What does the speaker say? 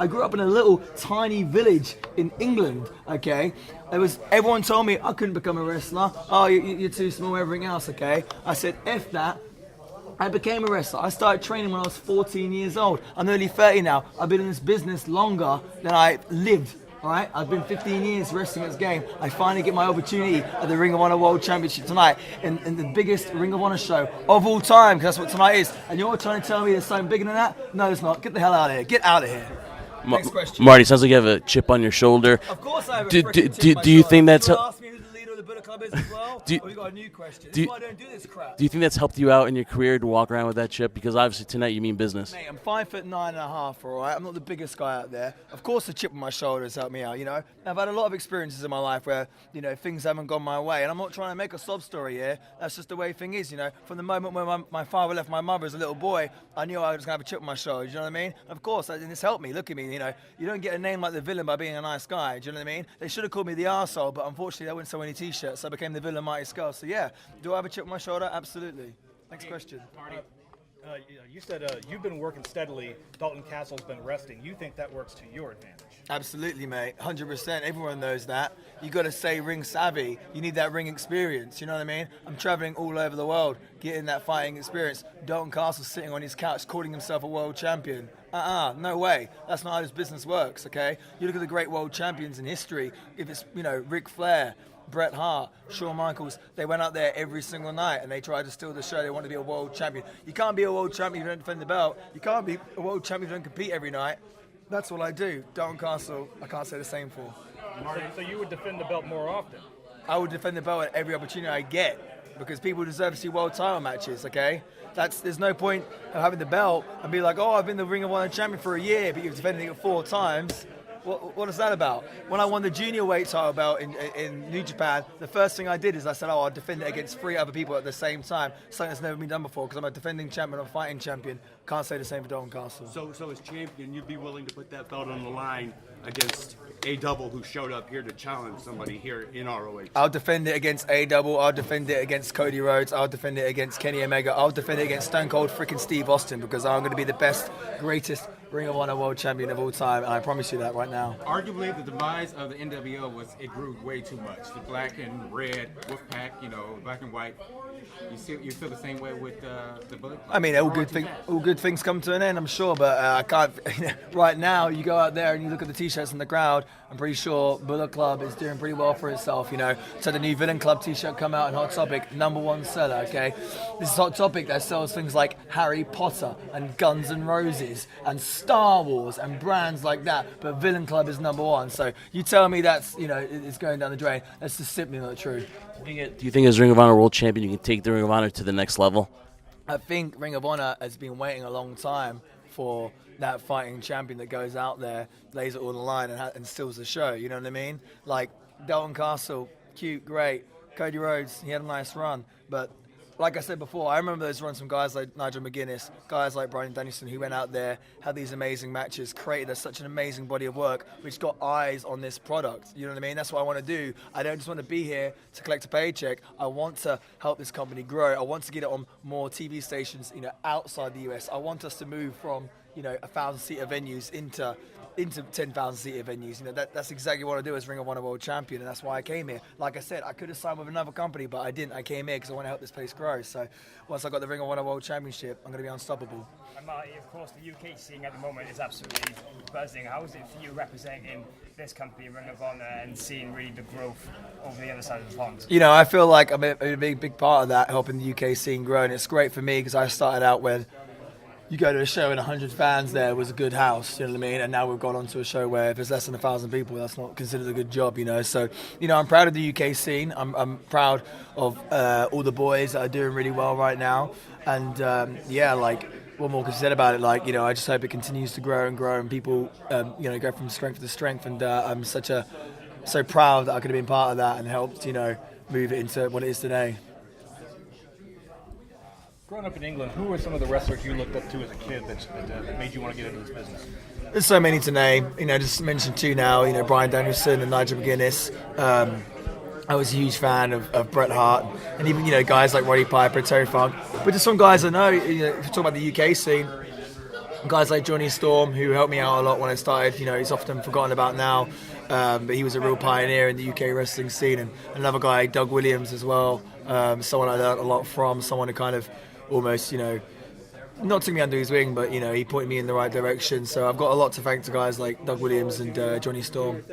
I grew up in a little tiny village in England, okay? Everyone told me I couldn't become a wrestler. Oh, you're too small, everything else, okay? I said, F that. I became a wrestler. I started training when I was 14 years old. I'm nearly 30 now. I've been in this business longer than I lived. All right, I've been 15 years wrestling this game. I finally get my opportunity at the Ring of Honor World Championship tonight in the biggest Ring of Honor show of all time, because that's what tonight is. And you're trying to tell me there's something bigger than that? No, it's not. Get the hell out of here. Get out of here. Next question. Marty, sounds like you have a chip on your shoulder. Of course I have a do chip on my you shoulder. think that's... ask me who the leader of the Bullet Club is as well? Or we got a new question. This is why I don't do this crap. Do you think that's helped you out in your career to walk around with that chip? Because obviously tonight you mean business. Mate, I'm 5'9.5", all right? I'm not the biggest guy out there. Of course the chip on my shoulder has helped me out, you know? I've had a lot of experiences in my life where, you know, things haven't gone my way. And I'm not trying to make a sob story here. That's just the way thing is, you know? From the moment when my father left my mother as a little boy, I knew I was going to have a chip on my shoulder, you know what I mean? Of course, and this helped me. Look at me, you know? You don't get a name like the Villain by being a nice guy, do you know what I mean? They should have called me the arsehole, but unfortunately they wouldn't sell any t-shirts, so I became the Villain Marty Scurll. So yeah, do I have a chip on my shoulder? Absolutely. Next question. Marty, you said you've been working steadily. Dalton Castle's been resting. You think that works to your advantage? Absolutely, mate. 100%. Everyone knows that. You got to say ring savvy. You need that ring experience. You know what I mean? I'm traveling all over the world, getting that fighting experience. Dalton Castle's sitting on his couch, calling himself a world champion. No way. That's not how this business works, okay? You look at the great world champions in history. If it's, you know, Ric Flair, Bret Hart, Shawn Michaels, they went out there every single night and they tried to steal the show. They want to be a world champion. You can't be a world champion if you don't defend the belt. You can't be a world champion if you don't compete every night. That's what I do. Dalton Castle, I can't say the same for. Marty, so you would defend the belt more often? I would defend the belt at every opportunity I get, because people deserve to see world title matches, okay? There's no point of having the belt and be like, oh, I've been the Ring of Honor champion for a year, but you've defended it 4 times. What is that about? When I won the junior weight title belt in New Japan, the first thing I did is I said, I'll defend it against 3 other people at the same time. Something that's never been done before, because I'm a defending champion, I'm a fighting champion. Can't say the same for Dalton Castle. So as champion, you'd be willing to put that belt on the line against A-Double, who showed up here to challenge somebody here in ROH? I'll defend it against A-Double. I'll defend it against Cody Rhodes. I'll defend it against Kenny Omega. I'll defend it against Stone Cold freaking Steve Austin, because I'm going to be the best, greatest Ring of Honor World Champion of all time, and I promise you that right now. Arguably, the demise of the NWO it grew way too much. The black and red, Wolfpack, you know, black and white. You feel the same way with the Bullet Club? I mean, all good things come to an end, I'm sure, but I can't. Right now, you go out there and you look at the t-shirts in the crowd. I'm pretty sure Bullet Club is doing pretty well for itself, you know. So the new Villain Club t-shirt come out in Hot Topic, #1 seller, okay? This is Hot Topic that sells things like Harry Potter and Guns N' Roses and Star Wars and brands like that, but Villain Club is #1. So you tell me that's, you know, it's going down the drain. That's just simply not true. Do you think as Ring of Honor World Champion you can take the Ring of Honor to the next level? I think Ring of Honor has been waiting a long time for that fighting champion that goes out there, lays it all on the line and steals the show, you know what I mean? Like Dalton Castle, cute, great. Cody Rhodes, he had a nice run, but like I said before, I remember those runs from guys like Nigel McGuinness, guys like Bryan Danielson, who went out there, had these amazing matches, created such an amazing body of work, which got eyes on this product. You know what I mean? That's what I want to do. I don't just want to be here to collect a paycheck. I want to help this company grow. I want to get it on more TV stations, you know, outside the US. I want us to move from, you know, 1,000-seater venues into 10,000-seater venues. You know, that's exactly what I do as Ring of Honor World Champion, and that's why I came here. Like I said, I could have signed with another company, but I didn't. I came here because I want to help this place grow. So once I got the Ring of Honor World Championship, I'm going to be unstoppable. And Marty, of course, the UK scene at the moment is absolutely buzzing. How is it for you representing this company, Ring of Honor, and seeing really the growth over the other side of the pond? You know, I feel like I'm a big part of that, helping the UK scene grow, and it's great for me because I started out when you go to a show and 100 fans there was a good house, you know what I mean? And now we've gone on to a show where if there's less than 1,000 people, that's not considered a good job, you know? So, you know, I'm proud of the UK scene. I'm proud of all the boys that are doing really well right now. And, yeah, like, what more can be said about it? Like, you know, I just hope it continues to grow and people, you know, go from strength to strength. And I'm so proud that I could have been part of that and helped, you know, move it into what it is today. Growing up in England, who were some of the wrestlers you looked up to as a kid that made you want to get into this business? There's so many to name. You know, just mention 2 now. You know, Bryan Danielson and Nigel McGuinness. I was a huge fan of Bret Hart, and even, you know, guys like Roddy Piper, Terry Funk. But just some guys I know. You know, if you talk about the UK scene, guys like Johnny Storm, who helped me out a lot when I started. You know, he's often forgotten about now, but he was a real pioneer in the UK wrestling scene. And another guy, Doug Williams, as well, someone I learned a lot from, someone who kind of almost, you know, not took me under his wing, but, you know, he pointed me in the right direction. So I've got a lot to thank to guys like Doug Williams and Johnny Storm.